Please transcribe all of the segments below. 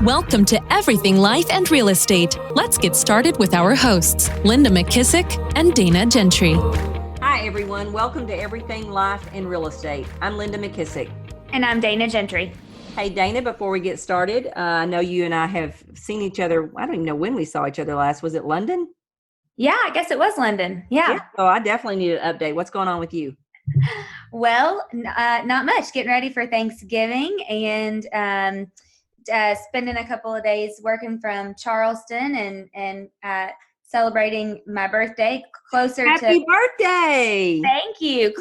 Welcome to Everything Life and Real Estate. Let's get started with our hosts, Linda McKissack and Dana Gentry. Hi, everyone. Welcome to Everything Life and Real Estate. I'm Linda McKissack. And I'm Dana Gentry. Hey, Dana, before we get started, I know you and I have seen each other. I don't even know when we saw each other last. Was it London? Yeah, I guess it was London. Yeah. So I definitely need an update. What's going on with you? Well, not much. Getting ready for Thanksgiving and spending a couple of days working from Charleston and celebrating my birthday Happy birthday! Thank you.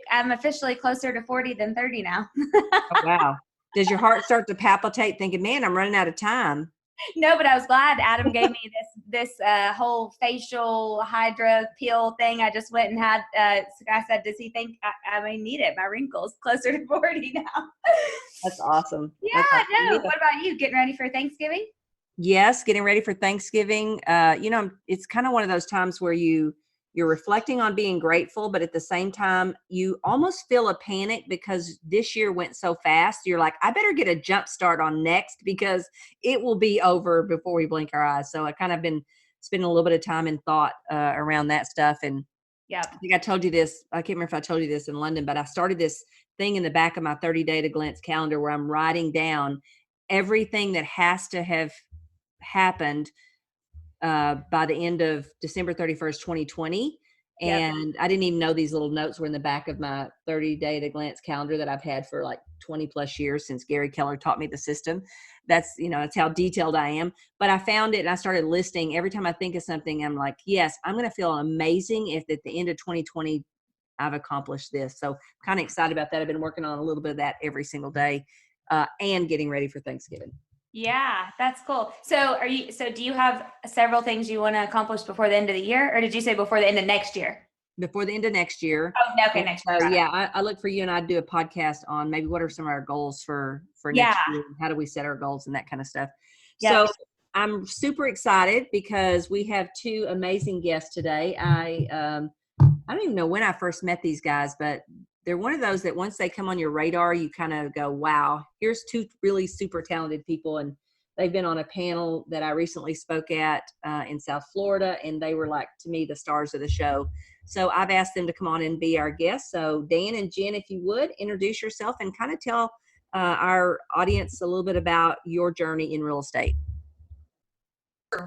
I'm officially closer to 40 than 30 now. Oh, wow. Does your heart start to palpitate thinking, man, I'm running out of time? No, but I was glad Adam gave me this whole facial hydra peel thing. I just went and had, I said, does he think I may need it? My wrinkles closer to 40 now. That's awesome. Yeah, no. What about you? Getting ready for Thanksgiving? Yes, getting ready for Thanksgiving. It's kind of one of those times where you're reflecting on being grateful, but at the same time, you almost feel a panic because this year went so fast. You're like, I better get a jump start on next because it will be over before we blink our eyes. So I kind of been spending a little bit of time and thought around that stuff. And yeah, I think I told you this. I can't remember if I told you this in London, but I started this thing in the back of my 30-day at a glance calendar where I'm writing down everything that has to have happened by the end of December 31st, 2020. And I didn't even know these little notes were in the back of my 30-day at a glance calendar that I've had for like 20 plus years since Gary Keller taught me the system. That's how detailed I am. But I found it and I started listing every time I think of something. I'm like, yes, I'm going to feel amazing if at the end of 2020, I've accomplished this. So I'm kind of excited about that. I've been working on a little bit of that every single day and getting ready for Thanksgiving. Yeah, that's cool. So do you have several things you want to accomplish before the end of the year, or did you say before the end of next year? Before the end of next year. Oh, okay, next year. So I look for you and I do a podcast on maybe what are some of our goals for next year. How do we set our goals and that kind of stuff. So I'm super excited because we have two amazing guests today. I don't even know when I first met these guys, but they're one of those that once they come on your radar, you kind of go, wow, here's two really super talented people. And they've been on a panel that I recently spoke at in South Florida. And they were like, to me, the stars of the show. So I've asked them to come on and be our guests. So Dan and Jen, if you would introduce yourself and kind of tell our audience a little bit about your journey in real estate.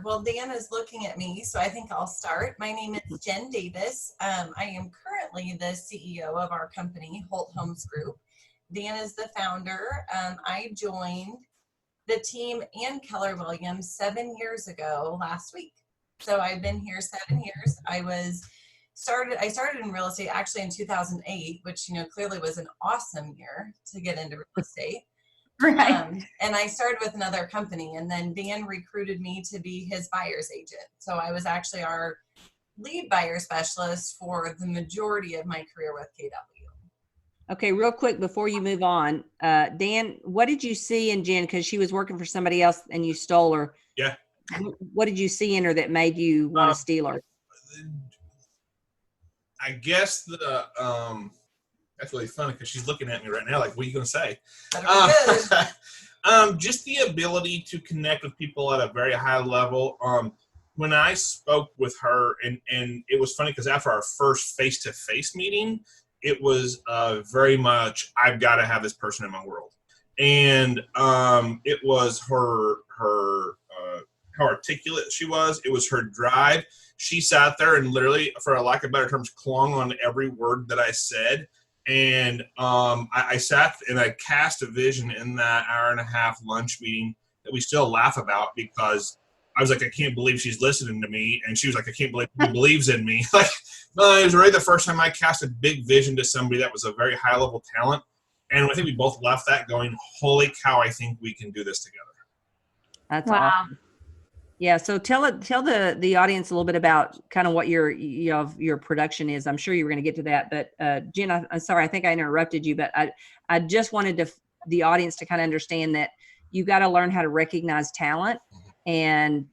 Well, Dan is looking at me, so I think I'll start. My name is Jen Davis. I am currently the CEO of our company, Holt Homes Group. Dan is the founder. I joined the team and Keller Williams 7 years ago last week. So I've been here 7 years. I started in real estate actually in 2008, which, clearly was an awesome year to get into real estate. Right. And I started with another company, and then Dan recruited me to be his buyer's agent. So I was actually our lead buyer specialist for the majority of my career with KW. Okay, real quick before you move on, Dan, what did you see in Jen? Because she was working for somebody else and you stole her. Yeah. What did you see in her that made you want to steal her? I guess that's really funny because she's looking at me right now like, what are you going to say? Just the ability to connect with people at a very high level. When I spoke with her, and it was funny because after our first face-to-face meeting, it was very much, I've got to have this person in my world. And it was how articulate she was. It was her drive. She sat there and literally, for a lack of better terms, clung on every word that I said. And I sat and I cast a vision in that hour and a half lunch meeting that we still laugh about because I was like, I can't believe she's listening to me. And she was like, I can't believe she believes in me. Like, no, it was really the first time I cast a big vision to somebody that was a very high level talent. And I think we both left that going, holy cow, I think we can do this together. That's awesome. Yeah. So tell the audience a little bit about kind of what your production is. I'm sure you were going to get to that, but Jen, I'm sorry, I think I interrupted you, but I just wanted the audience to kind of understand that you got to learn how to recognize talent and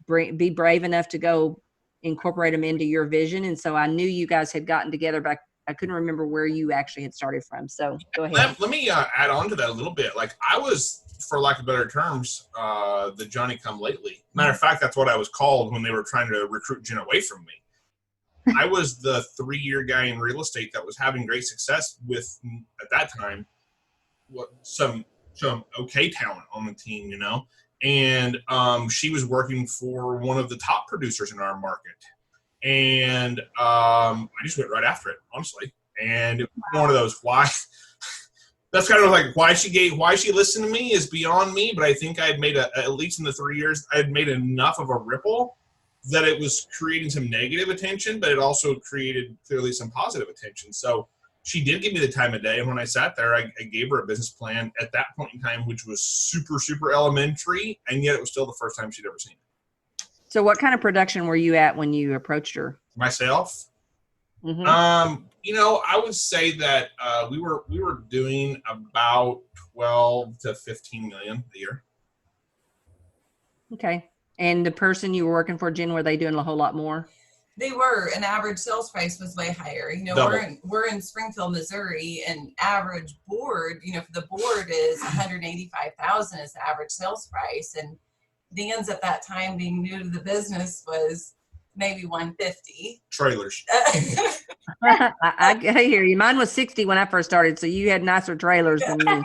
be brave enough to go incorporate them into your vision. And so I knew you guys had gotten together, but I couldn't remember where you actually had started from. So go ahead. Let me add on to that a little bit. Like I was for lack of better terms, the Johnny come lately. Matter of fact, that's what I was called when they were trying to recruit Jen away from me. I was the 3-year guy in real estate that was having great success with, at that time, some okay talent on the team, and she was working for one of the top producers in our market. And I just went right after it, honestly. And it was one of those, why that's kind of like why she listened to me is beyond me. But I think I had made at least in the 3 years, I had made enough of a ripple that it was creating some negative attention, but it also created clearly some positive attention. So she did give me the time of day. And when I sat there, I gave her a business plan at that point in time, which was super, super elementary. And yet it was still the first time she'd ever seen it. So what kind of production were you at when you approached her? Myself? Mm-hmm. I would say that we were doing about 12 to 15 million a year. Okay. And the person you were working for, Jen, were they doing a whole lot more? They were. An average sales price was way higher. We're in Springfield, Missouri, and average board, for the board is $185,000 is the average sales price. And Dan's at that time, being new to the business, was maybe 150. Trailers. I hear you. Mine was 60 when I first started, so you had nicer trailers than me.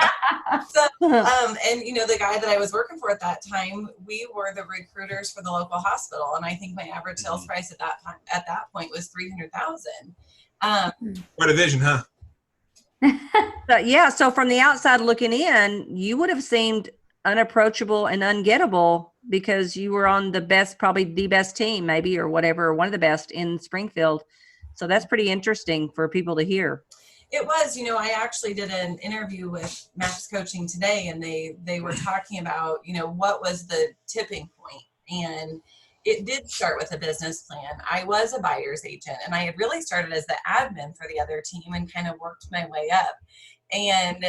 So, the guy that I was working for at that time, we were the recruiters for the local hospital, and I think my average sales price at that point was $300,000. What a vision, huh? So from the outside looking in, you would have seemed unapproachable and ungettable because you were on probably the best team, maybe, or whatever, one of the best in Springfield. So that's pretty interesting for people to hear. It was, I actually did an interview with Max Coaching today, and they were talking about, what was the tipping point. And it did start with a business plan. I was a buyer's agent, and I had really started as the admin for the other team and kind of worked my way up. And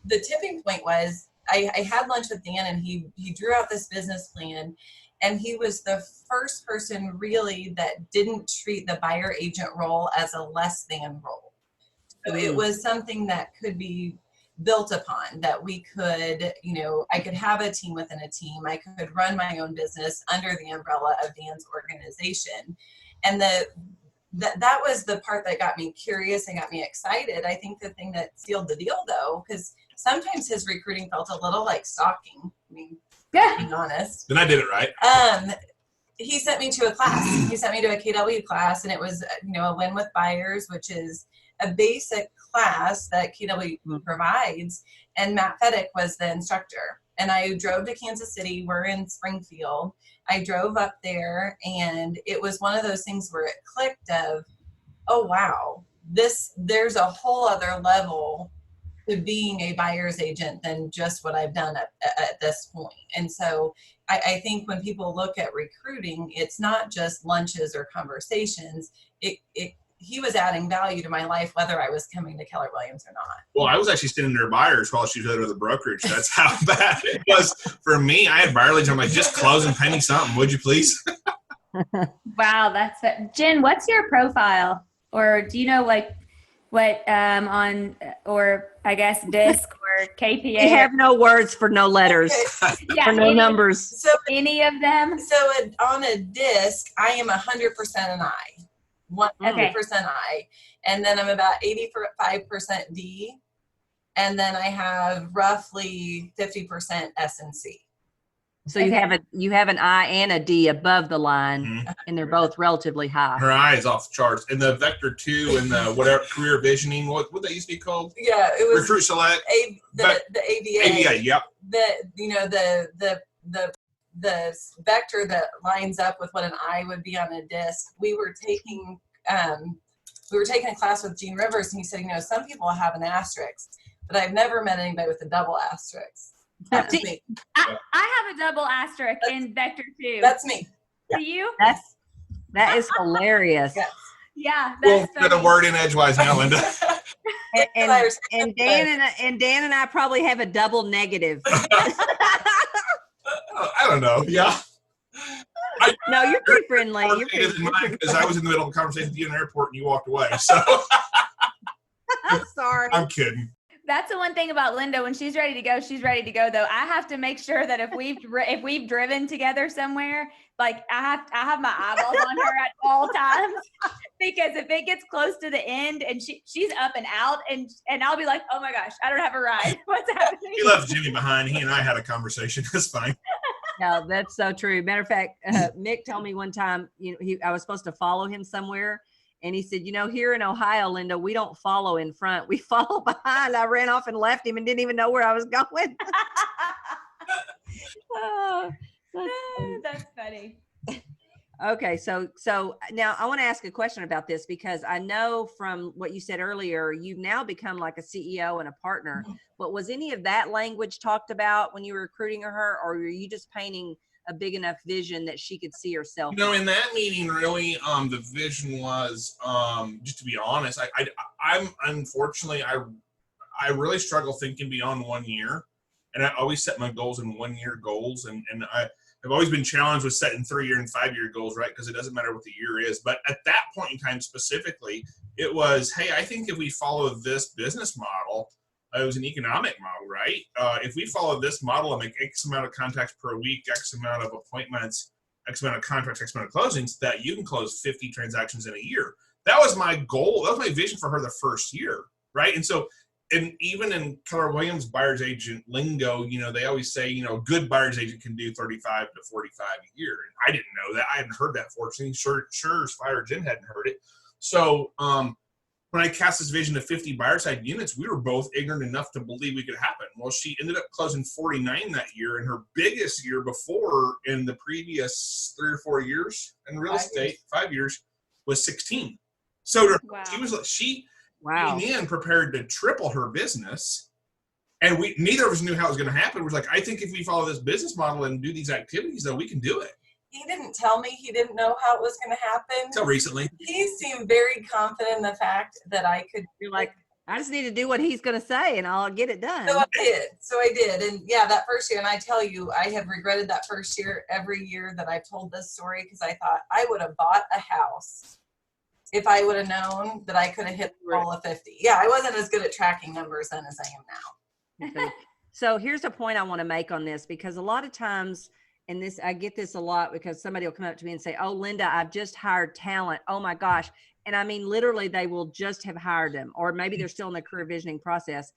the tipping point was I had lunch with Dan, and he drew out this business plan. And he was the first person really that didn't treat the buyer agent role as a less than role. So it was something that could be built upon, that we could, I could have a team within a team. I could run my own business under the umbrella of Dan's organization. And that was the part that got me curious and got me excited. I think the thing that sealed the deal, though, because sometimes his recruiting felt a little like stalking. Being honest. Then I did it right. He sent me to a class. He sent me to a KW class, and it was, a Win with Buyers, which is a basic class that KW provides. And Matt Fedek was the instructor. And I drove to Kansas City. We're in Springfield. I drove up there, and it was one of those things where it clicked of, oh, wow, there's a whole other level to being a buyer's agent than just what I've done at this point. And so I think when people look at recruiting, it's not just lunches or conversations. He was adding value to my life, whether I was coming to Keller Williams or not. Well, I was actually standing near buyers while she was at the brokerage. That's how bad it was for me. I had buyer leads. I'm like, just close and pay me something, would you please? Wow, that's it. Jen, what's your profile? Or do you know what on, or I guess DISC or KPA? We have no words for no letters, for no numbers. So any of them? So on a DISC, I am 100% an I. 100% I. And then I'm about 85% D. And then I have roughly 50% S and C. So you have an I and a D above the line, and they're both relatively high. Her eye is off the charts. And the Vector 2 and the whatever career visioning, what that used to be called? Yeah, it was Recruit Select. the AVA. AVA, yep. The vector that lines up with what an I would be on a DISC. We were taking a class with Gene Rivers, and he said, some people have an asterisk, but I've never met anybody with a double asterisk. That's me. I have a double asterisk in Vector 2. That's me. Do you? That is hilarious. Yes. Yeah. We'll put a word in edgewise now, Linda. and Dan and I probably have a double negative. I don't know. Yeah. No, you're pretty friendly. Because I was in the middle of a conversation with you in the airport and you walked away. So I'm sorry. I'm kidding. That's the one thing about Linda. When she's ready to go, she's ready to go. Though I have to make sure that if we've driven together somewhere, like I have my eyeballs on her at all times, because if it gets close to the end and she's up and out, and I'll be like, oh my gosh, I don't have a ride. What's happening? He left Jimmy behind. He and I had a conversation. That's fine. No, that's so true. Matter of fact, Mick told me one time, I was supposed to follow him somewhere. And he said, here in Ohio, Linda, we don't follow in front. We follow behind. I ran off and left him and didn't even know where I was going. Oh, that's funny. Okay. So now I want to ask a question about this, because I know from what you said earlier, you've now become like a CEO and a partner, but was any of that language talked about when you were recruiting her, or were you just painting a big enough vision that she could see herself? In that meeting, really, the vision was, just to be honest, I'm unfortunately, I really struggle thinking beyond 1 year, and I always set my goals in 1 year goals, and I've always been challenged with setting 3-year and 5-year goals, right? Because it doesn't matter what the year is. But at that point in time specifically, it was, hey, I think if we follow this business model, it was an economic model, right? If we follow this model and make X amount of contacts per week, X amount of appointments, X amount of contracts, X amount of closings, that you can close 50 transactions in a year. That was my goal. That was my vision for her the first year, right? And so, and even in Keller Williams buyer's agent lingo, they always say, a good buyer's agent can do 35 to 45 a year. And I didn't know that. I hadn't heard that, fortunately. Sure, Fire Jen hadn't heard it. So, when I cast this vision of 50 buyer side units, we were both ignorant enough to believe we could happen. Well, she ended up closing 49 that year, and her biggest year before in the previous 3 or 4 years in real estate, 5 years, was 16. So she came in prepared to triple her business, and neither of us knew how it was going to happen. We're like, I think if we follow this business model and do these activities, though, we can do it. He didn't tell me. He didn't know how it was going to happen. Until recently. He seemed very confident in the fact that I could. You're like, I just need to do what he's going to say and I'll get it done. So I did. And yeah, that first year, and I tell you, I have regretted that first year every year that I've told this story, because I thought I would have bought a house if I would have known that I could have hit the goal of 50. Yeah, I wasn't as good at tracking numbers then as I am now. So here's a point I want to make on this, because a lot of times, and I get this a lot, because somebody will come up to me and say, oh, Linda, I've just hired talent. Oh my gosh. And I mean, literally they will just have hired them, or maybe they're still in the career visioning process.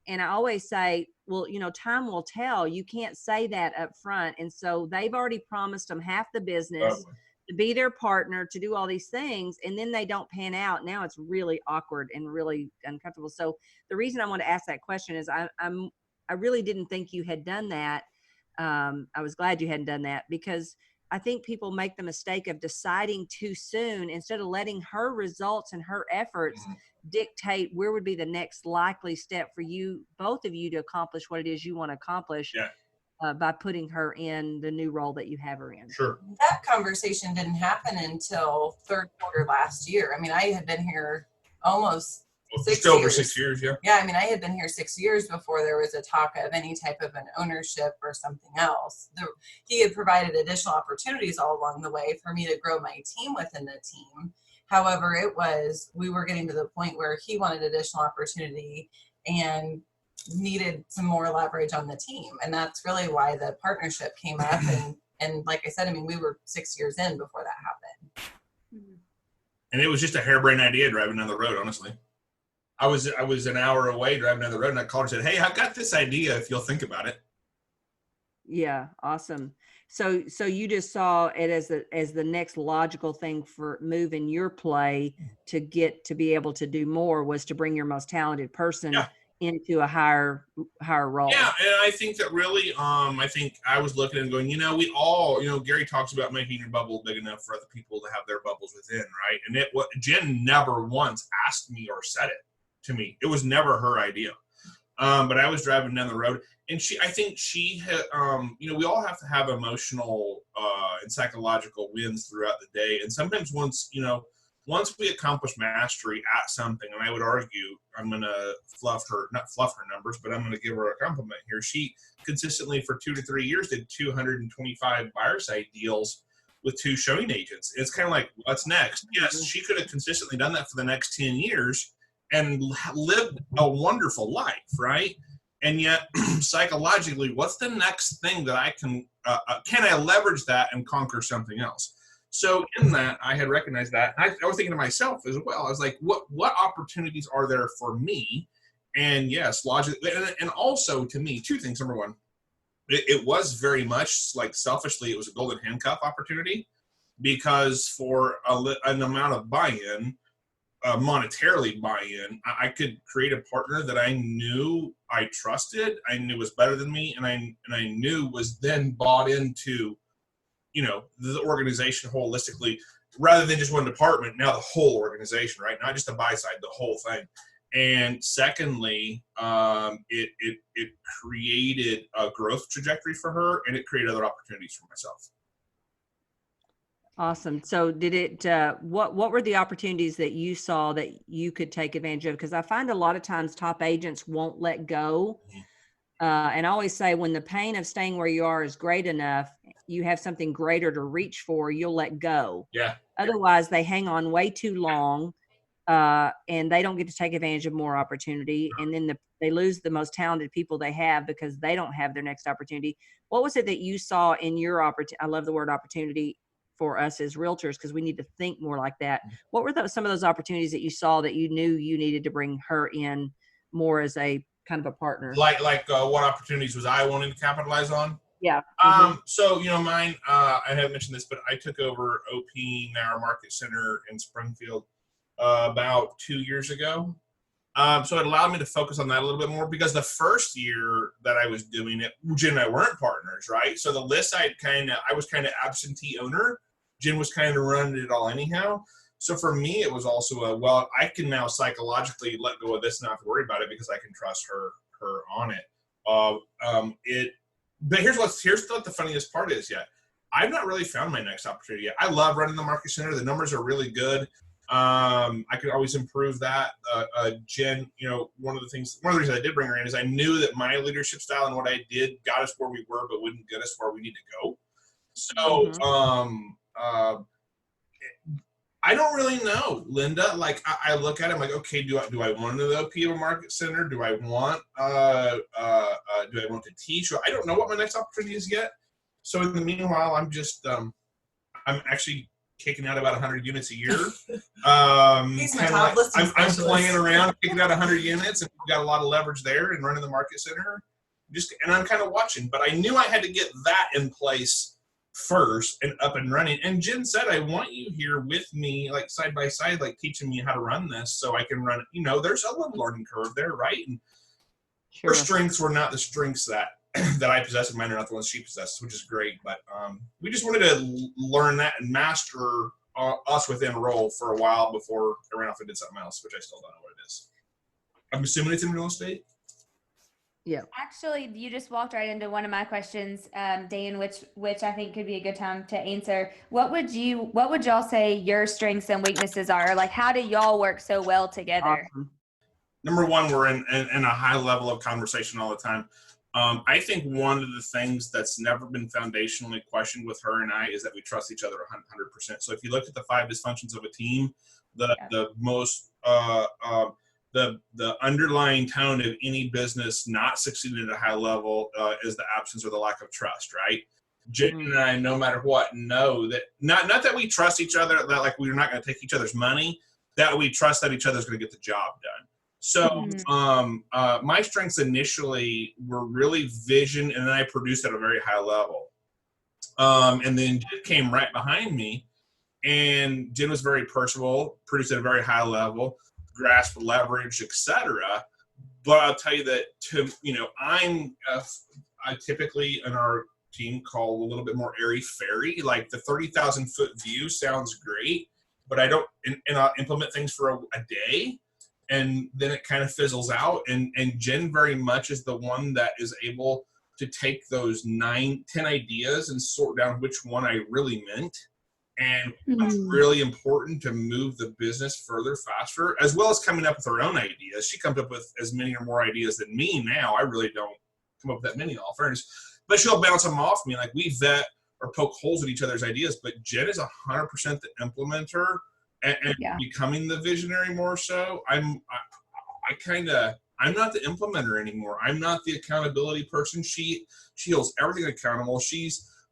And I always say, well, time will tell. You can't say that up front. And so they've already promised them half the business, to be their partner, to do all these things, and then they don't pan out. Now it's really awkward and really uncomfortable. So the reason I want to ask that question is I really didn't think you had done that. I was glad you hadn't done that, because I think people make the mistake of deciding too soon instead of letting her results and her efforts dictate where would be the next likely step for you, both of you, to accomplish what it is you want to accomplish. By putting her in the new role that you have her in. Sure. That conversation didn't happen until third quarter last year. I mean, I had been here almost 6 years. Over 6 years, yeah. Yeah, I mean, I had been here 6 years before there was a talk of any type of an ownership or something else. He had provided additional opportunities all along the way for me to grow my team within the team. However, we were getting to the point where he wanted additional opportunity and needed some more leverage on the team. And that's really why the partnership came up. And like I said, I mean, we were 6 years in before that happened. And it was just a harebrained idea driving down the road, honestly. I was an hour away driving down the road, and I called her and said, hey, I've got this idea if you'll think about it. Yeah, awesome. So you just saw it as the next logical thing for moving your play to get to be able to do more, was to bring your most talented person into a higher role. Yeah, and I think that really, I think I was looking and going, we all, Gary talks about making your bubble big enough for other people to have their bubbles within, right? And Jen never once asked me or said it to me. It was never her idea. But I was driving down the road, and I think she had, we all have to have emotional and psychological wins throughout the day. And sometimes once we accomplish mastery at something, and I would argue, I'm going to not fluff her numbers, but I'm going to give her a compliment here. She consistently for 2 to 3 years did 225 buyer side deals with 2 showing agents. It's kind of like, what's next? Yes, she could have consistently done that for the next 10 years. and lived a wonderful life, right? And yet, psychologically, what's the next thing that I can I leverage that and conquer something else? So in that, I had recognized that. I was thinking to myself as well. I was like, what opportunities are there for me? And yes, logically, and also to me, two things. Number one, it was very much like selfishly, it was a golden handcuff opportunity, because for an amount of buy-in, monetarily buy-in, I could create a partner that I knew I trusted, I knew was better than me, and I knew was then bought into, the organization holistically, rather than just one department. Now the whole organization, right? Not just the buy side, the whole thing. And secondly, it created a growth trajectory for her, and it created other opportunities for myself. Awesome. So did it, what were the opportunities that you saw that you could take advantage of? Because I find a lot of times top agents won't let go. And I always say, when the pain of staying where you are is great enough, you have something greater to reach for, you'll let go. Yeah. Otherwise, they hang on way too long, and they don't get to take advantage of more opportunity. And then they lose the most talented people they have because they don't have their next opportunity. What was it that you saw in your opportunity? I love the word opportunity for us as realtors, because we need to think more like that. What were some of those opportunities that you saw that you knew you needed to bring her in more as a kind of a partner? Like what opportunities was I wanting to capitalize on? Yeah. So, mine, I haven't mentioned this, but I took over OP Narrow Market Center in Springfield about 2 years ago. So it allowed me to focus on that a little bit more, because the first year that I was doing it, Jen and I weren't partners, right? So the list I was kind of absentee owner. Jen was kind of running it all anyhow. So for me, it was also I can now psychologically let go of this and not have to worry about it, because I can trust her on it. But here's what the funniest part is yet. I've not really found my next opportunity yet. I love running the market center. The numbers are really good. I could always improve that. Jen, one of the reasons I did bring her in is I knew that my leadership style and what I did got us where we were, but wouldn't get us where we need to go. So, I don't really know, Linda. Like I look at it, I'm like, okay, do I want to OP of a market center? Do I want to teach? I don't know what my next opportunity is yet. So in the meanwhile, I'm just I'm actually kicking out about 100 units a year. He's my top listing I'm playing around, kicking out 100 units, and we've got a lot of leverage there and running the market center. And I'm kind of watching, but I knew I had to get that in place first and up and running. And Jen said, I want you here with me, like side by side, like teaching me how to run this so I can run it. There's a little learning curve there, right? And her strengths were not the strengths that I possess, and mine are not the ones she possesses, which is great. But we just wanted to learn that and master us within role for a while before I ran off and did something else, which I still don't know what it is. I'm assuming it's in real estate. Yeah. Actually, you just walked right into one of my questions, Dan, which I think could be a good time to answer. What would y'all say your strengths and weaknesses are? Like, how do y'all work so well together? Awesome. Number one, we're in a high level of conversation all the time. I think one of the things that's never been foundationally questioned with her and I is that we trust each other 100%. So if you look at the 5 dysfunctions of a team, the most the underlying tone of any business not succeeding at a high level is the absence or the lack of trust, right? Jen and I, no matter what, know that not that we trust each other, that like we're not going to take each other's money, that we trust that each other's going to get the job done. So my strengths initially were really vision, and then I produced at a very high level. And then Jen came right behind me, and Jen was very personable, produced at a very high level, grasp leverage, etc. But I'll tell you that I typically in our team call a little bit more airy-fairy. Like the 30,000 foot view sounds great, but I don't and I'll implement things for a day, and then it kind of fizzles out. And Jen very much is the one that is able to take those 9-10 ideas and sort down which one I really meant. And it's really important to move the business further, faster, as well as coming up with her own ideas. She comes up with as many or more ideas than me now. I really don't come up with that many, in all fairness. But she'll bounce them off me. Like we vet or poke holes in each other's ideas. But Jen is 100% the implementer and becoming the visionary more so. I'm not the implementer anymore. I'm not the accountability person. She holds everything accountable.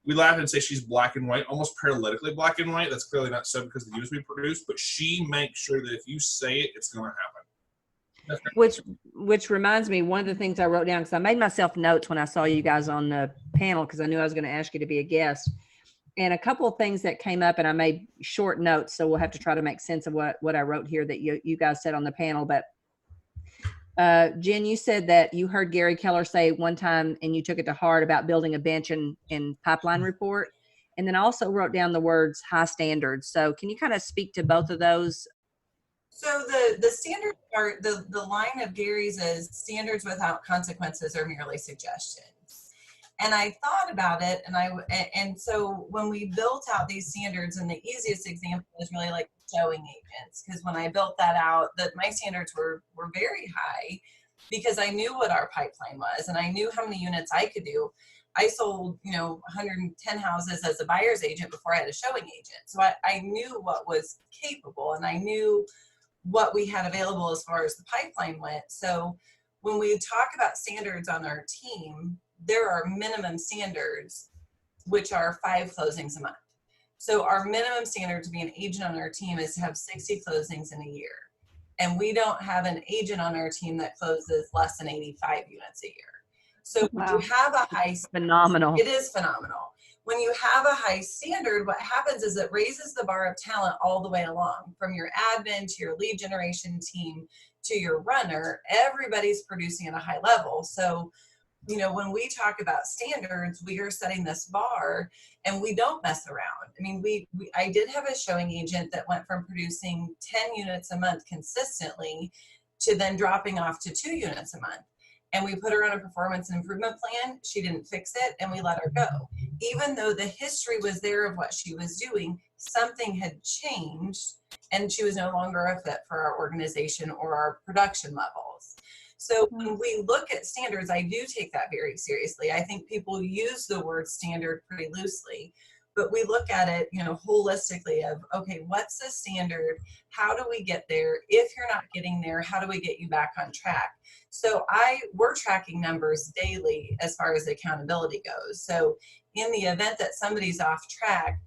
We laugh and say she's black and white, almost paralytically black and white. That's clearly not so because of the news we produce, but she makes sure that if you say it, it's going to happen. Which reminds me, one of the things I wrote down, because I made myself notes when I saw you guys on the panel, because I knew I was going to ask you to be a guest. And a couple of things that came up, and I made short notes, so we'll have to try to make sense of what I wrote here that you guys said on the panel. But Jen, you said that you heard Gary Keller say one time, and you took it to heart, about building a bench in pipeline report. And then I also wrote down the words high standards. So can you kind of speak to both of those? So the standard part, the line of Gary's is standards without consequences are merely suggestions. And I thought about it, and so when we built out these standards, and the easiest example is really like showing agents, because when I built that out, my standards were very high because I knew what our pipeline was and I knew how many units I could do. I sold 110 houses as a buyer's agent before I had a showing agent, so I knew what was capable and I knew what we had available as far as the pipeline went. So when we talk about standards on our team, there are minimum standards, which are 5 closings a month. So our minimum standard to be an agent on our team is to have 60 closings in a year. And we don't have an agent on our team that closes less than 85 units a year. So when you have a high standard, Phenomenal. it is phenomenal. When you have a high standard, what happens is it raises the bar of talent all the way along, from your admin to your lead generation team to your runner. Everybody's producing at a high level. So when we talk about standards, we are setting this bar and we don't mess around. I mean, I did have a showing agent that went from producing 10 units a month consistently to then dropping off to 2 units a month. And we put her on a performance and improvement plan. She didn't fix it and we let her go. Even though the history was there of what she was doing, something had changed and she was no longer a fit for our organization or our production levels. So when we look at standards, I do take that very seriously. I think people use the word standard pretty loosely, but we look at it, holistically of, okay, what's the standard? How do we get there? If you're not getting there, how do we get you back on track? So we're tracking numbers daily as far as accountability goes. So in the event that somebody's off track,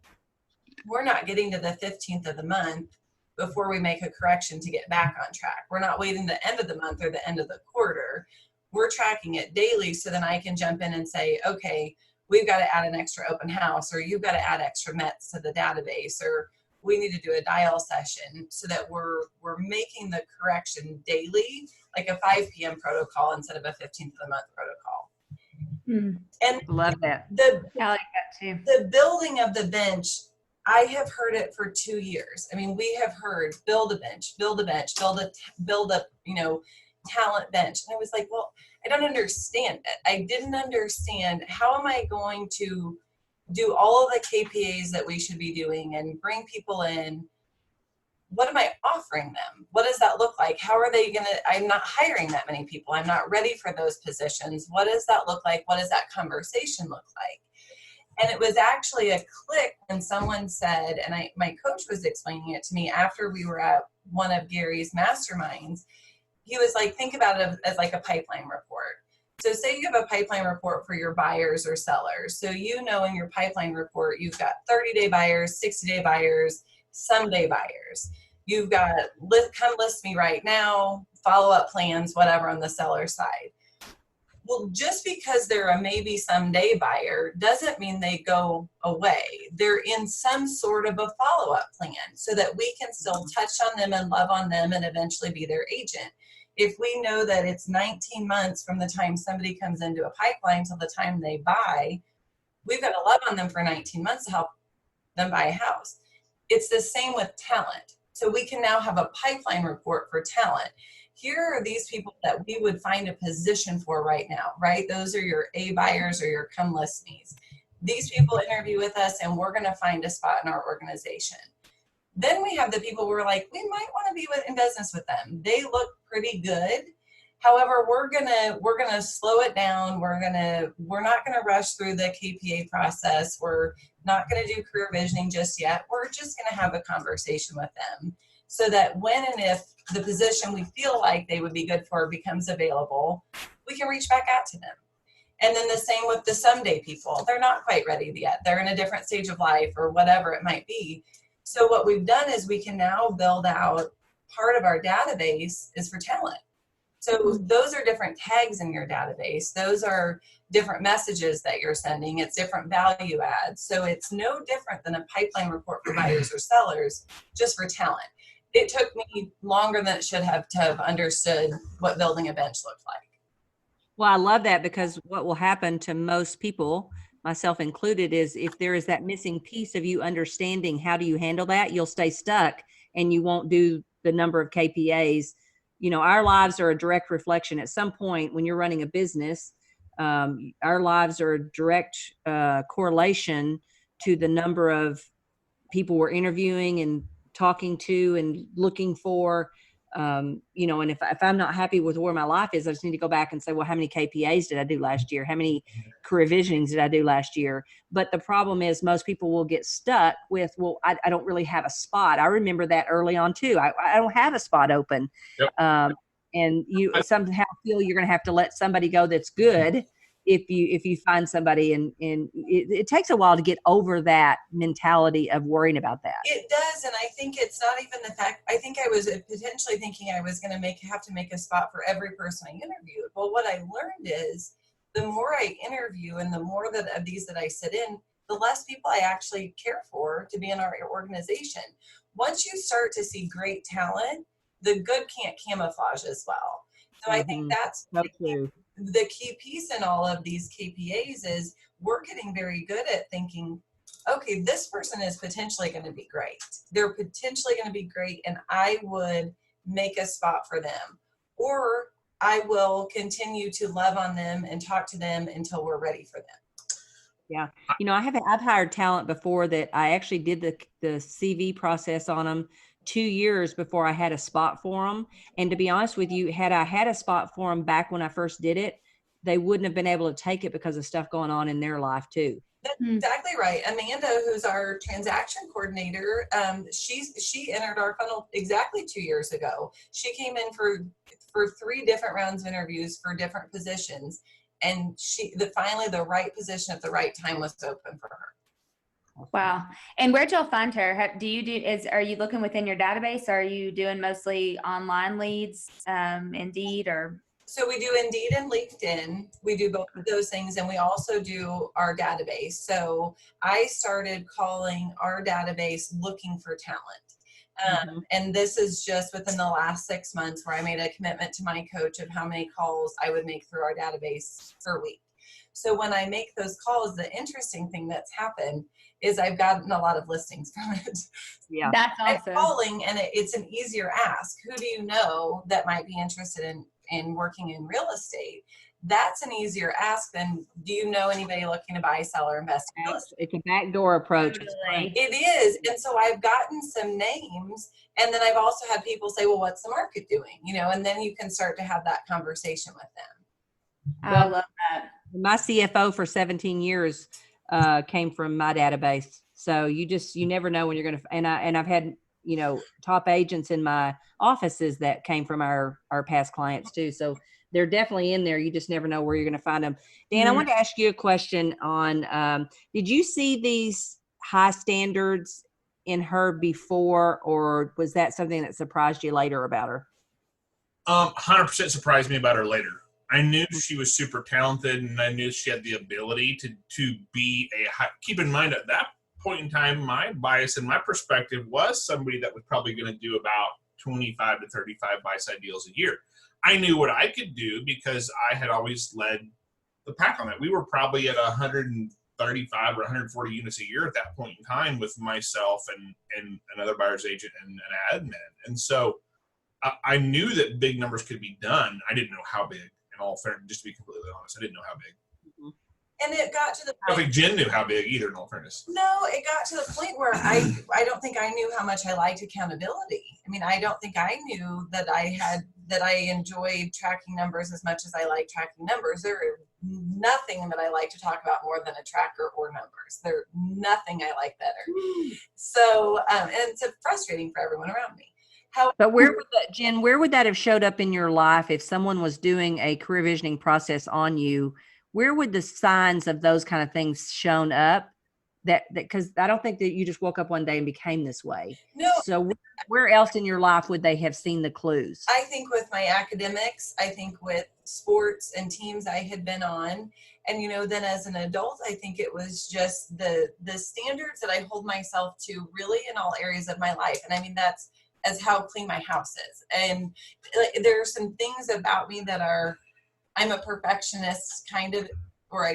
we're not getting to the 15th of the month before we make a correction to get back on track. We're not waiting the end of the month or the end of the quarter. We're tracking it daily, so then I can jump in and say, okay, we've got to add an extra open house, or you've got to add extra METs to the database, or we need to do a dial session, so that we're making the correction daily, like a 5 p.m. protocol instead of a 15th of the month protocol. And Love that. I like that too. The building of the bench, I have heard it for 2 years. I mean, we have heard build a bench, build a talent bench. And I was like, well, I don't understand it. I didn't understand, how am I going to do all of the KPAs that we should be doing and bring people in? What am I offering them? What does that look like? How are they I'm not hiring that many people. I'm not ready for those positions. What does that look like? What does that conversation look like? And it was actually a click when someone said, and my coach was explaining it to me after we were at one of Gary's masterminds. He was like, think about it as like a pipeline report. So say you have a pipeline report for your buyers or sellers. So in your pipeline report, you've got 30-day buyers, 60-day buyers, someday buyers. You've got come list me right now, follow-up plans, whatever on the seller side. Well, just because they're a maybe someday buyer doesn't mean they go away. They're in some sort of a follow-up plan so that we can still touch on them and love on them and eventually be their agent. If we know that it's 19 months from the time somebody comes into a pipeline till the time they buy, we've got to love on them for 19 months to help them buy a house. It's the same with talent. So we can now have a pipeline report for talent. Here are these people that we would find a position for right now, right? Those are your A buyers or your come list me's. These people interview with us and we're going to find a spot in our organization. Then we have the people who are like, we might want to be in business with them. They look pretty good. However, we're gonna slow it down. We're not gonna rush through the KPA process. We're not gonna do career visioning just yet. We're just gonna have a conversation with them so that when and if the position we feel like they would be good for becomes available, we can reach back out to them. And then the same with the someday people. They're not quite ready yet. They're in a different stage of life or whatever it might be. So what we've done is we can now build out part of our database is for talent. So those are different tags in your database. Those are different messages that you're sending. It's different value adds. So it's no different than a pipeline report for buyers or sellers, just for talent. It took me longer than it should have to have understood what building a bench looked like. Well, I love that, because what will happen to most people, myself included, is if there is that missing piece of you understanding how do you handle that, you'll stay stuck and you won't do the number of KPAs. You know, our lives are a direct reflection. At some point when you're running a business, our lives are a direct correlation to the number of people we're interviewing and talking to and looking for. You know, and if I'm not happy with where my life is, I just need to go back and say, well, how many KPAs did I do last year? How many career visionings did I do last year? But the problem is most people will get stuck with, well, I don't really have a spot. I remember that early on too. I don't have a spot open. Yep. And you somehow feel you're going to have to let somebody go that's good if you find somebody, and it takes a while to get over that mentality of worrying about that. It does, and I think it's not even the fact. I think I was potentially thinking I was going to have to make a spot for every person I interviewed. Well, what I learned is the more I interview and the more of these that I sit in, the less people I actually care for to be in our organization. Once you start to see great talent, the good can't camouflage as well. So I think that's the key piece in all of these KPAs is we're getting very good at thinking, okay, this person is potentially going to be great. They're potentially going to be great, and I would make a spot for them. Or I will continue to love on them and talk to them until we're ready for them. Yeah. You know, I've hired talent before that I actually did the CV process on them 2 years before I had a spot for them. And to be honest with you, had I had a spot for them back when I first did it, they wouldn't have been able to take it because of stuff going on in their life too. That's exactly right. Amanda, who's our transaction coordinator, she entered our funnel exactly 2 years ago. She came in for 3 different rounds of interviews for different positions. And finally the right position at the right time was open for her. Wow. And where'd y'all find her? Are you looking within your database? Are you doing mostly online leads, Indeed, or? So we do Indeed and LinkedIn. We do both of those things, and we also do our database. So I started calling our database looking for talent. And this is just within the last 6 months where I made a commitment to my coach of how many calls I would make through our database per week. So when I make those calls, the interesting thing that's happened is I've gotten a lot of listings from it. Yeah, that's awesome. I'm calling, and it's an easier ask. Who do you know that might be interested in working in real estate? That's an easier ask than, do you know anybody looking to buy, sell, or invest in real estate? It's a backdoor approach. Totally. It is. And so I've gotten some names, and then I've also had people say, well, what's the market doing? You know, and then you can start to have that conversation with them. I love that. My CFO for 17 years came from my database. So you never know when you're going to, and I've had, you know, top agents in my offices that came from our past clients too. So they're definitely in there. You just never know where you're going to find them. Dan, I want to ask you a question on, did you see these high standards in her before, or was that something that surprised you later about her? 100% surprised me about her later. I knew she was super talented, and I knew she had the ability to be keep in mind at that point in time, my bias and my perspective was somebody that was probably going to do about 25 to 35 buy-side deals a year. I knew what I could do because I had always led the pack on it. We were probably at 135 or 140 units a year at that point in time with myself and another buyer's agent and an admin. And so I knew that big numbers could be done. I didn't know how big. In all fairness, just to be completely honest, I didn't know how big. And it got to the point. I don't think Jen knew how big either, in all fairness. No, it got to the point where I don't think I knew how much I liked accountability. I mean, I don't think I knew that I enjoyed tracking numbers as much as I like tracking numbers. There is nothing that I like to talk about more than a tracker or numbers. There's nothing I like better. So, and it's frustrating for everyone around me. But where would that, Jen, where would that have showed up in your life if someone was doing a career visioning process on you? Where would the signs of those kind of things shown up? That because I don't think that you just woke up one day and became this way. No. So where else in your life would they have seen the clues? I think with my academics, I think with sports and teams I had been on, and then as an adult, I think it was just the standards that I hold myself to really in all areas of my life. And I mean, that's as how clean my house is. And there are some things about me that I'm a perfectionist kind of, or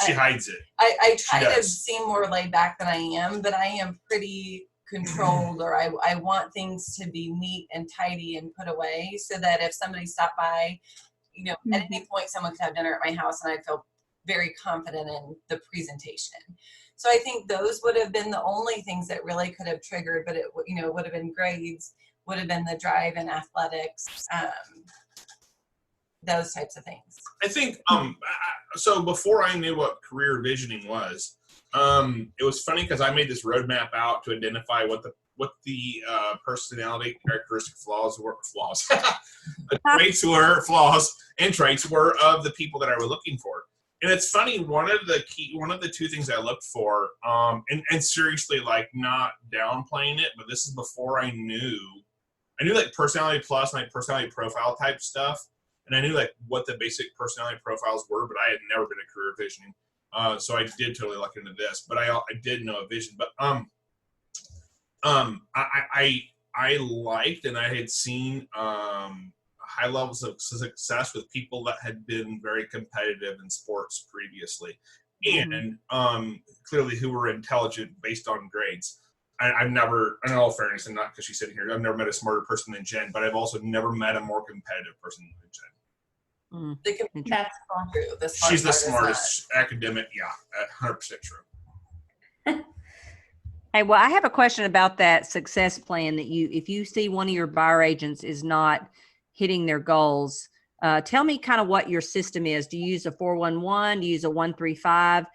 she hides it. I try to seem more laid back than I am, but I am pretty controlled, or I want things to be neat and tidy and put away so that if somebody stopped by, at any point someone could have dinner at my house and I'd feel very confident in the presentation. So I think those would have been the only things that really could have triggered, but it would have been grades, would have been the drive in athletics, those types of things. I think, so before I knew what career visioning was, it was funny because I made this roadmap out to identify what the personality characteristic flaws, traits were of the people that I was looking for. And it's funny, one of the two things I looked for, and seriously, like not downplaying it, but this is before I knew like personality plus and like personality profile type stuff. And I knew like what the basic personality profiles were, but I had never been a career visioning. So I did totally look into this, but I did know a vision. But I liked, and I had seen high levels of success with people that had been very competitive in sports previously, and clearly who were intelligent based on grades. I've never, in all fairness, and not because she's sitting here, I've never met a smarter person than Jen, but I've also never met a more competitive person than Jen. That's true. She's the smartest academic. Yeah, 100% true. Hey, well, I have a question about that success plan that if you see one of your buyer agents is not hitting their goals, tell me kind of what your system is. Do you use a 411? Do you use a 135?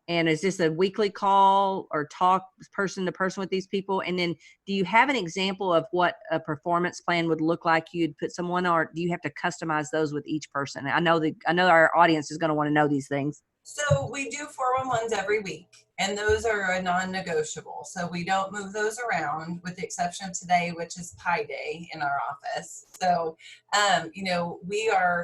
And is this a weekly call or talk person to person with these people? And then do you have an example of what a performance plan would look like? You'd put someone, or do you have to customize those with each person? I know our audience is going to want to know these things. So we do 411s every week, and those are a non-negotiable. So we don't move those around, with the exception of today, which is Pi Day in our office. So,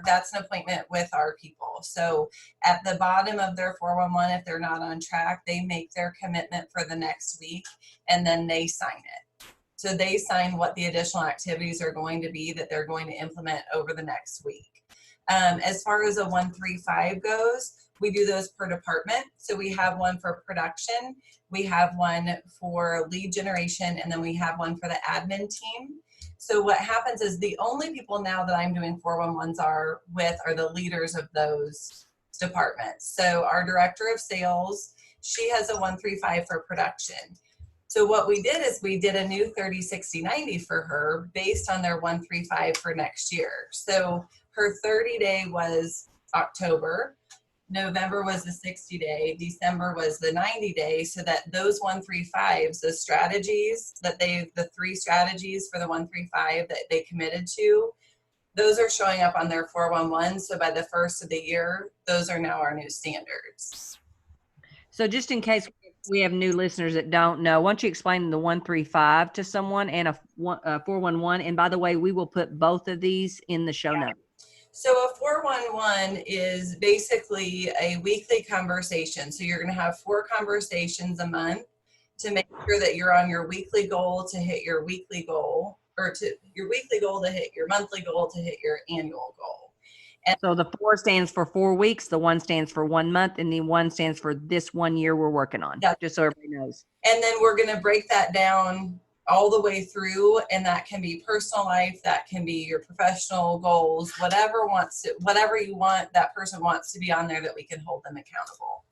that's an appointment with our people. So at the bottom of their 411, if they're not on track, they make their commitment for the next week, and then they sign it. So they sign what the additional activities are going to be that they're going to implement over the next week. As far as a 135 goes, we do those per department. So we have one for production, we have one for lead generation, and then we have one for the admin team. So what happens is the only people now that I'm doing 411s are the leaders of those departments. So our director of sales, she has a 135 for production. So what we did is we did a new 30, 60, 90 for her based on their 135 for next year. So her 30-day was October. November was the 60-day, December was the 90-day, so that those 135s, the strategies the 3 strategies for the 135 that they committed to, those are showing up on their 411. So by the first of the year, those are now our new standards. So just in case we have new listeners that don't know, why don't you explain the 135 to someone and a 411? And by the way, we will put both of these in the show notes. So a 411 is basically a weekly conversation. So you're going to have 4 conversations a month to make sure that you're on your weekly goal to hit your weekly goal, or to your weekly goal to hit your monthly goal to hit your annual goal. And so the 4 stands for 4 weeks, the 1 stands for 1 month, and the 1 stands for this 1 year we're working on, just so everybody knows. And then we're going to break that down all the way through, and that can be personal life, that can be your professional goals, whatever you want, that person wants to be on there, that we can hold them accountable.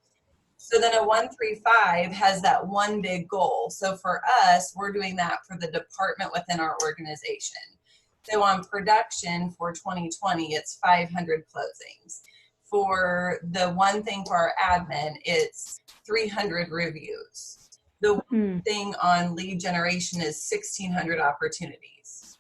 So then a 135 has that one big goal. So for us, we're doing that for the department within our organization. So on production for 2020, it's 500 closings. For the one thing for our admin, it's 300 reviews. The one thing on lead generation is 1,600 opportunities.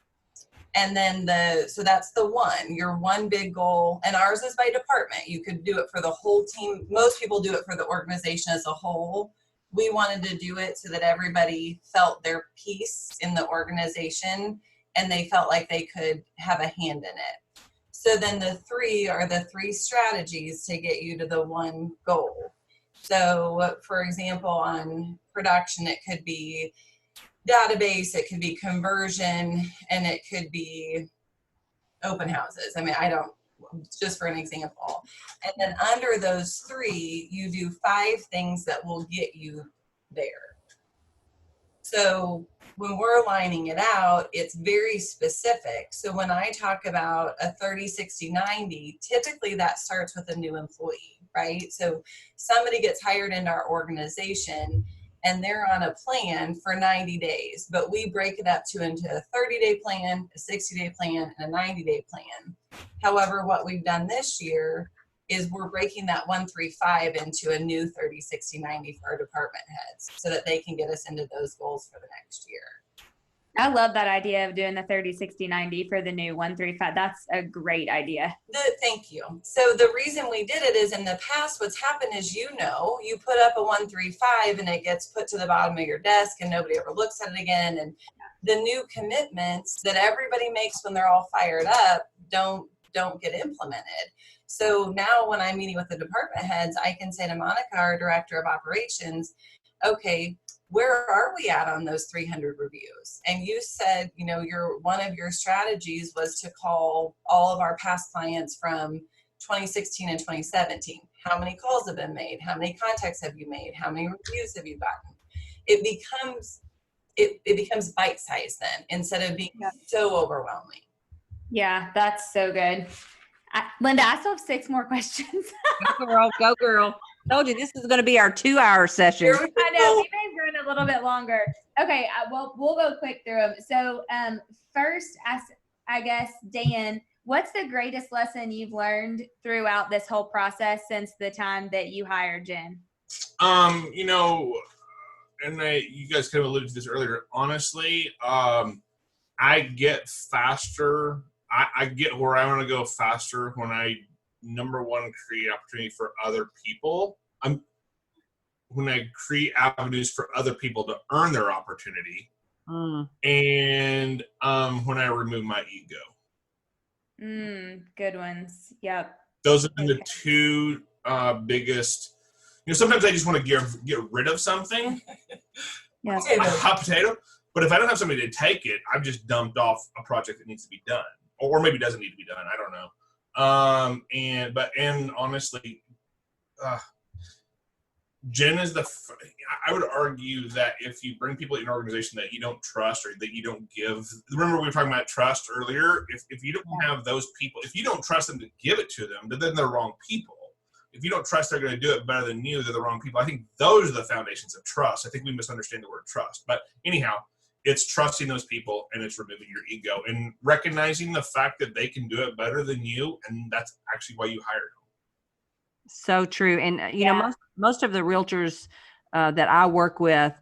And then so that's the one, your one big goal. And ours is by department. You could do it for the whole team. Most people do it for the organization as a whole. We wanted to do it so that everybody felt their piece in the organization and they felt like they could have a hand in it. So then the three are the three strategies to get you to the one goal. So for example, on production, it could be database, it could be conversion, and it could be open houses. I mean, just for an example. And then under those three, you do 5 things that will get you there. So when we're lining it out, it's very specific. So when I talk about a 30, 60, 90, typically that starts with a new employee, right? So somebody gets hired into our organization and they're on a plan for 90 days, but we break it up into a 30-day plan, a 60-day plan, and a 90-day plan. However, what we've done this year is we're breaking that 135 into a new 30, 60, 90 for our department heads so that they can get us into those goals for the next year. I love that idea of doing the 30, 60, 90 for the new 135. That's a great idea. Thank you. So the reason we did it is in the past, what's happened is, you put up a 135 and it gets put to the bottom of your desk and nobody ever looks at it again. And the new commitments that everybody makes when they're all fired up don't get implemented. So now when I'm meeting with the department heads, I can say to Monica, our director of operations, okay, where are we at on those 300 reviews? And you said, one of your strategies was to call all of our past clients from 2016 and 2017. How many calls have been made? How many contacts have you made? How many reviews have you gotten? It becomes bite-sized then, instead of being so overwhelming. Yeah, that's so good. Linda, I still have 6 more questions. Go girl. Told you this is going to be our 2-hour session. I know, we may run a little bit longer. Okay, well, we'll go quick through them. So first, I guess, Dan, what's the greatest lesson you've learned throughout this whole process since the time that you hired Jen? And you guys kind of alluded to this earlier. Honestly, I get faster. I get where I want to go faster when I, number one, create opportunity for other people. When I create avenues for other people to earn their opportunity, and when I remove my ego. Good ones. Yep. Those have been the 2 biggest. Sometimes I just want to get rid of something. Yes. A hot potato. But if I don't have somebody to take it, I've just dumped off a project that needs to be done, or maybe doesn't need to be done. I don't know. And honestly, Jen is I would argue that if you bring people in an organization that you don't trust or that you don't give, remember we were talking about trust earlier. If you don't have those people, if you don't trust them to give it to them, then they're wrong people. If you don't trust they're going to do it better than you, they're the wrong people. I think those are the foundations of trust. I think we misunderstand the word trust. But anyhow, it's trusting those people and it's removing your ego and recognizing the fact that they can do it better than you. And that's actually why you hired them. So true. And, know, most of the realtors that I work with,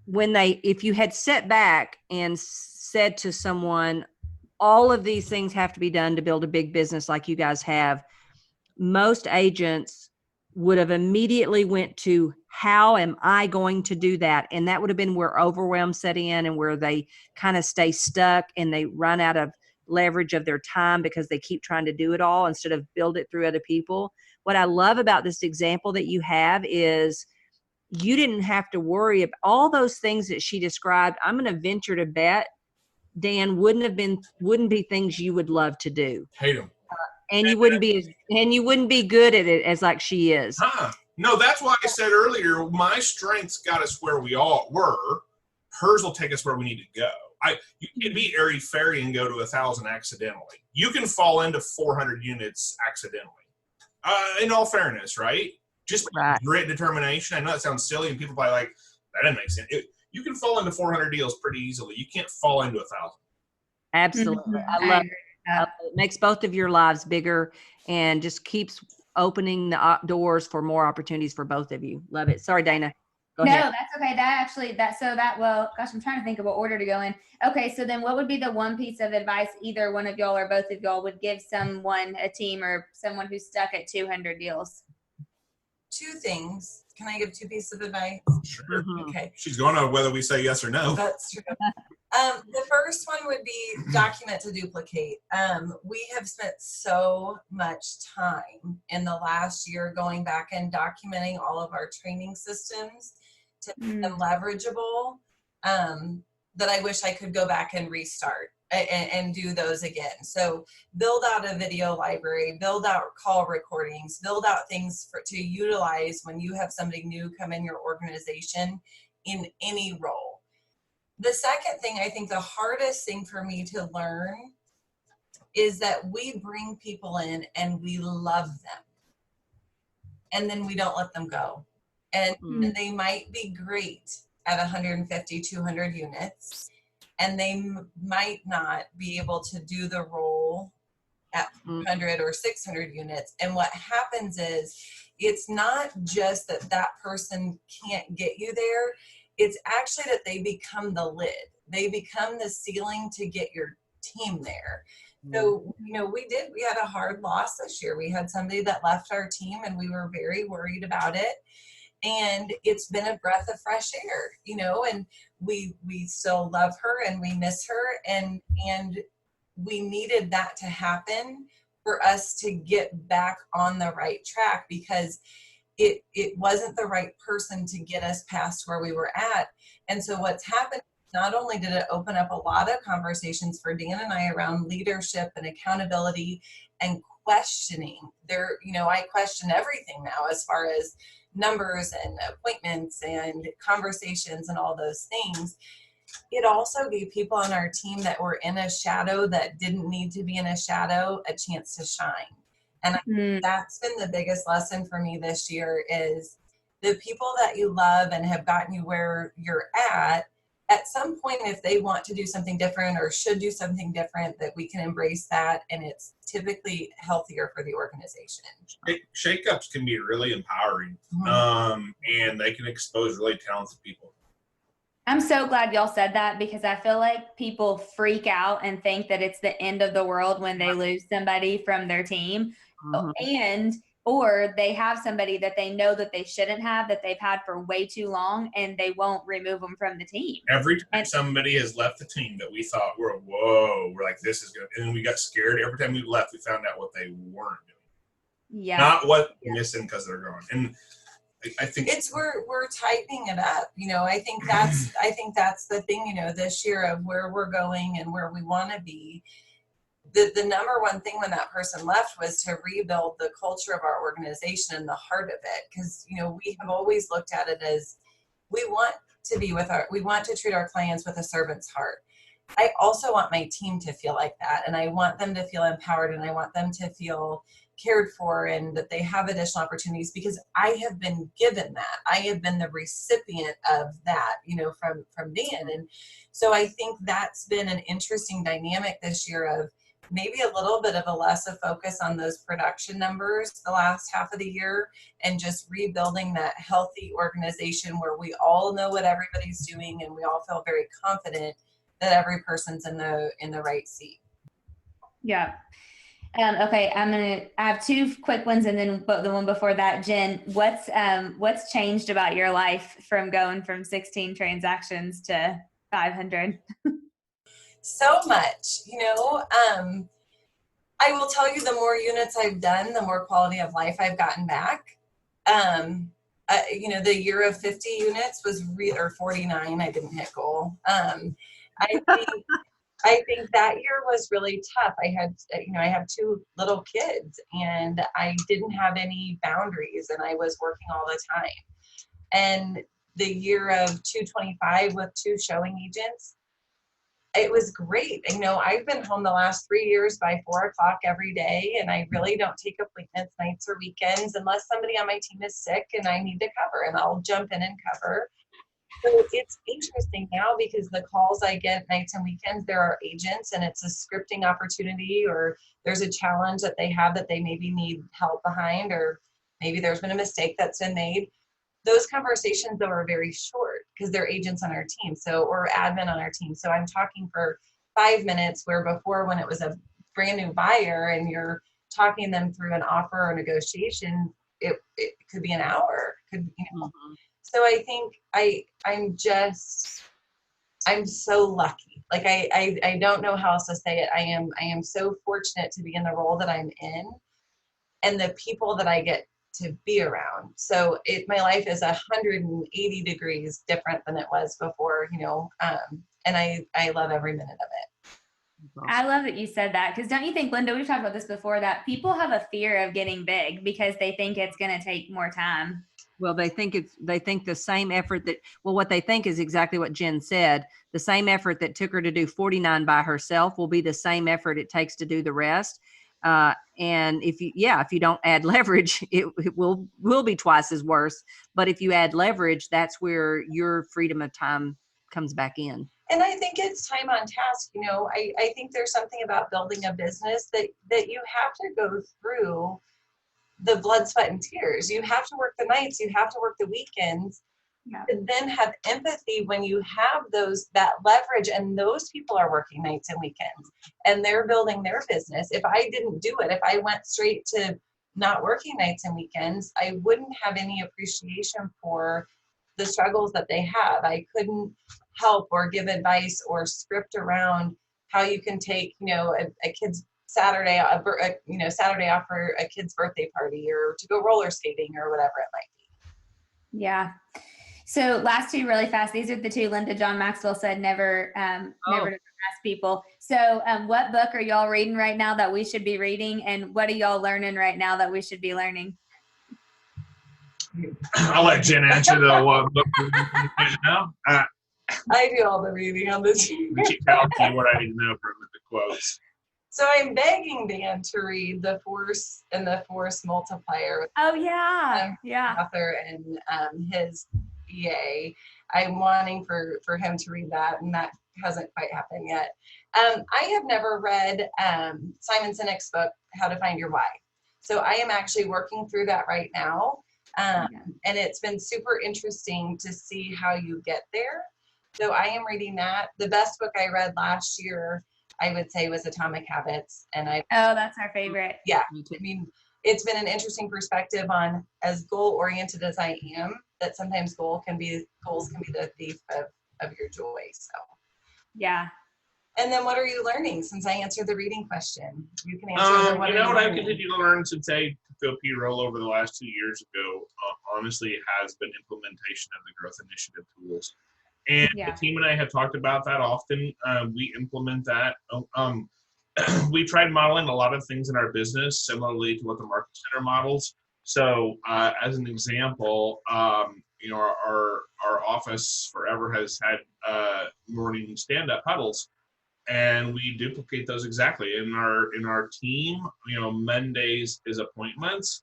if you had sat back and said to someone, all of these things have to be done to build a big business like you guys have, most agents would have immediately went to, how am I going to do that? And that would have been where overwhelm set in and where they kind of stay stuck and they run out of leverage of their time because they keep trying to do it all instead of build it through other people. What I love about this example that you have is you didn't have to worry about all those things that she described. I'm going to venture to bet, Dan, wouldn't be things you would love to do. Hate them. And you wouldn't be good at it as like she is. No, that's why I said earlier, my strengths got us where we all were. Hers will take us where we need to go. You can be airy-fairy and go to 1,000 accidentally. You can fall into 400 units accidentally. In all fairness, right? Just grit, determination. I know that sounds silly, and people probably like, that doesn't make sense. You can fall into 400 deals pretty easily. You can't fall into 1,000. Absolutely. I love it. It makes both of your lives bigger and just keeps opening the doors for more opportunities for both of you. Love it. Sorry, Dana. Go No, ahead. that's okay. Well, gosh, I'm trying to think of what order to go in. Okay, so then what would be the one piece of advice either one of y'all or both of y'all would give someone, a team or someone who's stuck at 200 deals? Two things. Can I give two pieces of advice? Sure. Mhm. Okay, She's going on whether we say yes or no. that's true. The first one would be document to duplicate. We have spent so much time in the last year going back and documenting all of our training systems to make them leverageable, that I wish I could go back and restart and do those again. So build out a video library, build out call recordings, build out things to utilize when you have somebody new come in your organization in any role. The second thing, I think the hardest thing for me to learn is that we bring people in and we love them. And then we don't let them go. And they might be great at 150, 200 units. And they might not be able to do the role at 400 or 600 units. And what happens is it's not just that that person can't get you there. It's actually that they become the lid. They become the ceiling to get your team there. So, we had a hard loss this year. We had somebody that left our team and we were very worried about it. And it's been a breath of fresh air, and we still love her and we miss her. And we needed that to happen for us to get back on the right track, because it wasn't the right person to get us past where we were at. And so what's happened, not only did it open up a lot of conversations for Dan and I around leadership and accountability and questioning there, I question everything now as far as numbers and appointments and conversations and all those things. It also gave people on our team that were in a shadow that didn't need to be in a shadow a chance to shine. And I think that's been the biggest lesson for me this year is the people that you love and have gotten you where you're at some point, if they want to do something different or should do something different, that we can embrace that. And it's typically healthier for the organization. Shakeups can be really empowering, and they can expose really talented people. I'm so glad y'all said that, because I feel like people freak out and think that it's the end of the world when they lose somebody from their team, or they have somebody that they know that they shouldn't have, that they've had for way too long, and they won't remove them from the team. Every time somebody has left the team that we thought we're like, this is good, and then we got scared. Every time we left, we found out what they weren't doing. Yeah. Not what missing because they're gone. And I think we're tightening it up. I think that's the thing, this year of where we're going and where we want to be. The number one thing when that person left was to rebuild the culture of our organization and the heart of it. Because, we have always looked at it as we want to treat our clients with a servant's heart. I also want my team to feel like that. And I want them to feel empowered, and I want them to feel cared for, and that they have additional opportunities, because I have been given that. I have been the recipient of that, from Dan. And so I think that's been an interesting dynamic this year of maybe a little bit of a less of focus on those production numbers the last half of the year, and just rebuilding that healthy organization where we all know what everybody's doing and we all feel very confident that every person's in the right seat. Yeah. Okay. I have two quick ones, and then the one before that. Jen, what's changed about your life from going from 16 transactions to 500? So much, I will tell you, the more units I've done, the more quality of life I've gotten back. The year of 50 units was or 49. I didn't hit goal. I think that year was really tough. I have two little kids, and I didn't have any boundaries, and I was working all the time. And the year of 225 with 2 showing agents, it was great. I've been home the last 3 years by 4:00 every day, and I really don't take appointments nights or weekends unless somebody on my team is sick and I need to cover, and I'll jump in and cover. So it's interesting now, because the calls I get nights and weekends, there are agents, and it's a scripting opportunity, or there's a challenge that they have that they maybe need help behind, or maybe there's been a mistake that's been made. those conversations though are very short because they're agents on our team, so, or admin on our team. So I'm talking for 5 minutes, where before, when it was a brand new buyer and you're talking them through an offer or negotiation, it could be an hour, So I think I'm so lucky. Like I don't know how else to say it. I am so fortunate to be in the role that I'm in and the people that I get to be around. So my life is 180 degrees different than it was before, and I love every minute of it. I love that you said that, because don't you think, Linda, we've talked about this before, that people have a fear of getting big because they think it's going to take more time. Well, they think the same effort what they think is exactly what Jen said. The same effort that took her to do 49 by herself will be the same effort it takes to do the rest. And if you don't add leverage, it will be twice as worse. But if you add leverage, that's where your freedom of time comes back in. And I think it's time on task. I think there's something about building a business that you have to go through the blood, sweat, and tears. You have to work the nights, you have to work the weekends, and then have empathy when you have that leverage, and those people are working nights and weekends and they're building their business. If I didn't do it, if I went straight to not working nights and weekends, I wouldn't have any appreciation for the struggles that they have. I couldn't help or give advice or script around how you can take, a kid's Saturday off for a kid's birthday party, or to go roller skating, or whatever it might be. Yeah. So last two really fast. These are the two Linda John Maxwell said never to ask people. So what book are y'all reading right now that we should be reading? And what are y'all learning right now that we should be learning? I'll let Jen answer the what book we're reading right now. I do all the reading on the team. Keep telling me what I need to know from the quotes. So I'm begging Dan to read The Force and the Force Multiplier. Oh yeah, Author and his EA. I'm wanting for him to read that, and that hasn't quite happened yet. I have never read Simon Sinek's book, How to Find Your Why. So I am actually working through that right now, and it's been super interesting to see how you get there. So I am reading that. The best book I read last year, I would say, was Atomic Habits. And that's our favorite. Yeah. I mean, it's been an interesting perspective on, as goal-oriented as I am, that sometimes goals can be the thief of your joy. So. Yeah. And then what are you learning? Since I answered the reading question, you can answer what I've continued to learn since I took the role over the last 2 years ago, honestly, has been implementation of the growth initiative tools. And the team and I have talked about that often. We implement that. We tried modeling a lot of things in our business similarly to what the Market Center models. So as an example, our office forever has had morning stand-up huddles, and we duplicate those exactly in our team. Mondays is appointments.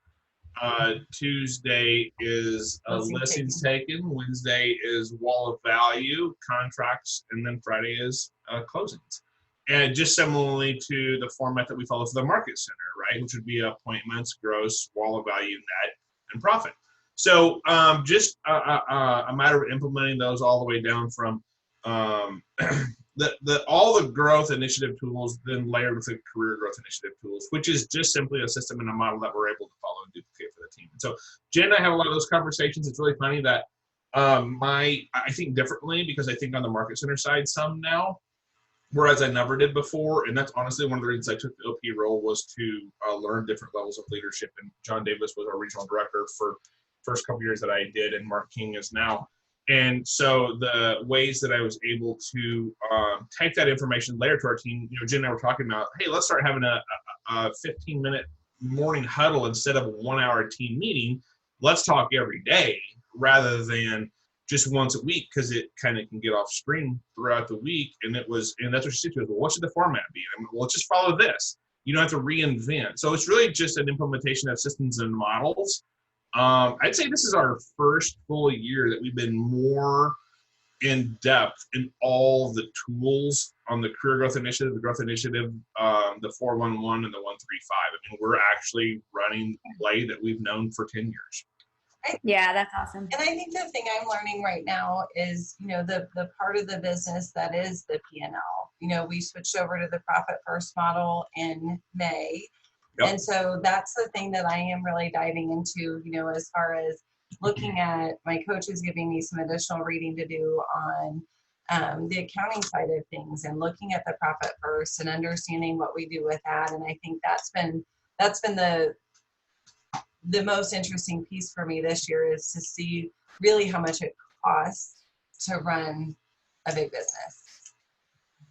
Tuesday is listings taken. Wednesday is wall of value, contracts, and then Friday is closings. And just similarly to the format that we follow for the Market Center, right, which would be appointments, gross, wall of value, net, and profit. So just a matter of implementing those all the way down from all the growth initiative tools, then layered with the career growth initiative tools, which is just simply a system and a model that we're able to follow and duplicate for the team. And so Jen and I have a lot of those conversations. It's really funny that I think differently, because I think on the Market Center side some now, whereas I never did before. And that's honestly one of the reasons I took the OP role, was to learn different levels of leadership. And John Davis was our regional director for the first couple years that I did, and Mark King is now. And so the ways that I was able to take that information, layer to our team, Jen and I were talking about, hey, let's start having a 15-minute morning huddle instead of a 1-hour team meeting. Let's talk every day rather than just once a week, because it kind of can get off screen throughout the week. And that's what she said to us. Well, what should the format be? Well, let's just follow this. You don't have to reinvent. So it's really just an implementation of systems and models. I'd say this is our first full year that we've been more in depth in all the tools on the career growth initiative, the growth initiative, the 411 and the 135. I mean, we're actually running the play that we've known for 10 years. Yeah, that's awesome. And I think the thing I'm learning right now is, the part of the business that is the P&L. We switched over to the profit first model in May. Yep. And so that's the thing that I am really diving into, as far as looking at my coaches giving me some additional reading to do on the accounting side of things and looking at the profit first and understanding what we do with that. And I think that's been the most interesting piece for me this year, is to see really how much it costs to run a big business.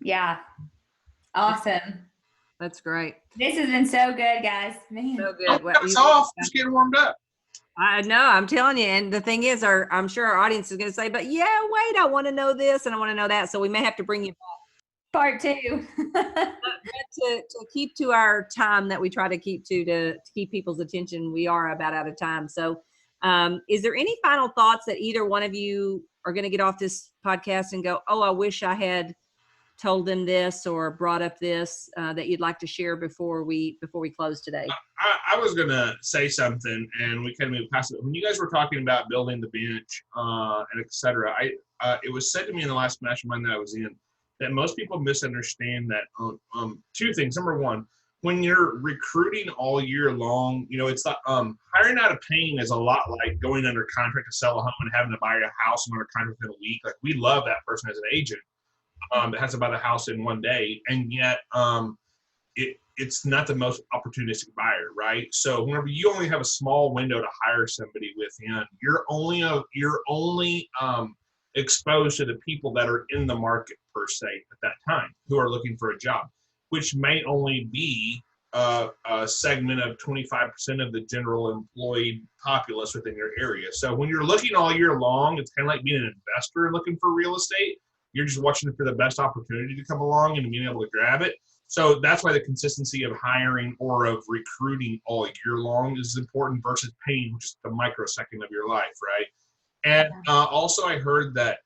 Yeah. Awesome. That's great. This has been so good, guys. Man. So good. That's off. Just getting warmed up. I know, I'm telling you. And the thing is, I'm sure our audience is going to say, but yeah, wait, I want to know this and I want to know that. So we may have to bring you back. Part 2. But to keep to our time that we try to keep to keep people's attention, we are about out of time. So is there any final thoughts that either one of you are going to get off this podcast and go, oh, I wish I had told them this or brought up this that you'd like to share before we close today? I was going to say something, and we kind of moved past it. When you guys were talking about building the bench and et cetera, it was said to me in the last mastermind that I was in that most people misunderstand that two things. Number one, when you're recruiting all year long, it's like hiring out of pain is a lot like going under contract to sell a home and having to buy a house and under contract in a week. Like, we love that person as an agent that has to buy the house in one day, and yet it's not the most opportunistic buyer, right? So whenever you only have a small window to hire somebody within, you're only exposed to the people that are in the market per se at that time who are looking for a job, which may only be a segment of 25% of the general employed populace within your area. So when you're looking all year long, it's kind of like being an investor and looking for real estate. You're just watching for the best opportunity to come along and being able to grab it. So that's why the consistency of hiring or of recruiting all year long is important versus paying just the microsecond of your life, right? And also I heard that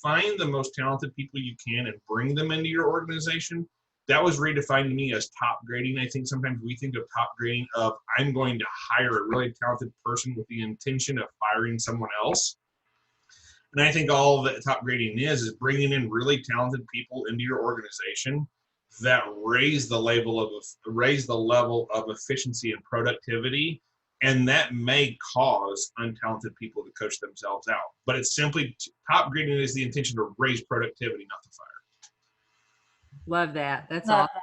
find the most talented people you can and bring them into your organization. That was redefined to me as top grading. I think sometimes we think of top grading of I'm going to hire a really talented person with the intention of firing someone else. And I think all that top grading is bringing in really talented people into your organization that raise the level of efficiency and productivity, and that may cause untalented people to coach themselves out. But it's simply top grading is the intention to raise productivity, not to fire. Love that. That's awesome.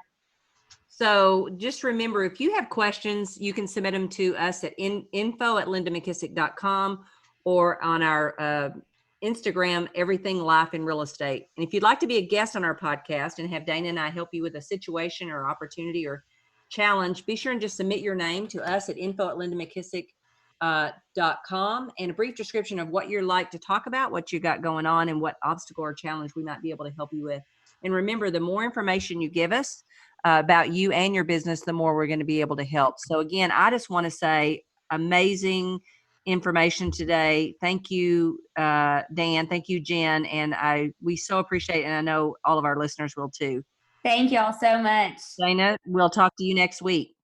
So just remember, if you have questions, you can submit them to us at info@lindamckissick.com or on our Instagram, Everything Life in Real Estate. And if you'd like to be a guest on our podcast and have Dana and I help you with a situation or opportunity or challenge, be sure and just submit your name to us at info@lindamckissick.com and a brief description of what you'd like to talk about, what you got going on, and what obstacle or challenge we might be able to help you with. And remember, the more information you give us about you and your business, the more we're going to be able to help. So again, I just want to say amazing information today. Thank you, Dan. Thank you, Jen. And we so appreciate it. And I know all of our listeners will too. Thank y'all so much. Dana, we'll talk to you next week.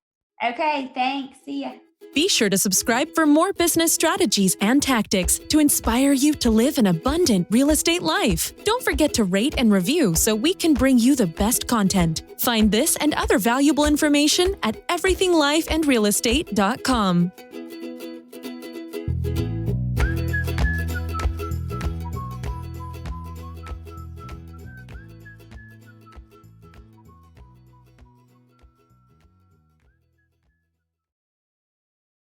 Okay, thanks. See ya. Be sure to subscribe for more business strategies and tactics to inspire you to live an abundant real estate life. Don't forget to rate and review so we can bring you the best content. Find this and other valuable information at everythinglifeandrealestate.com.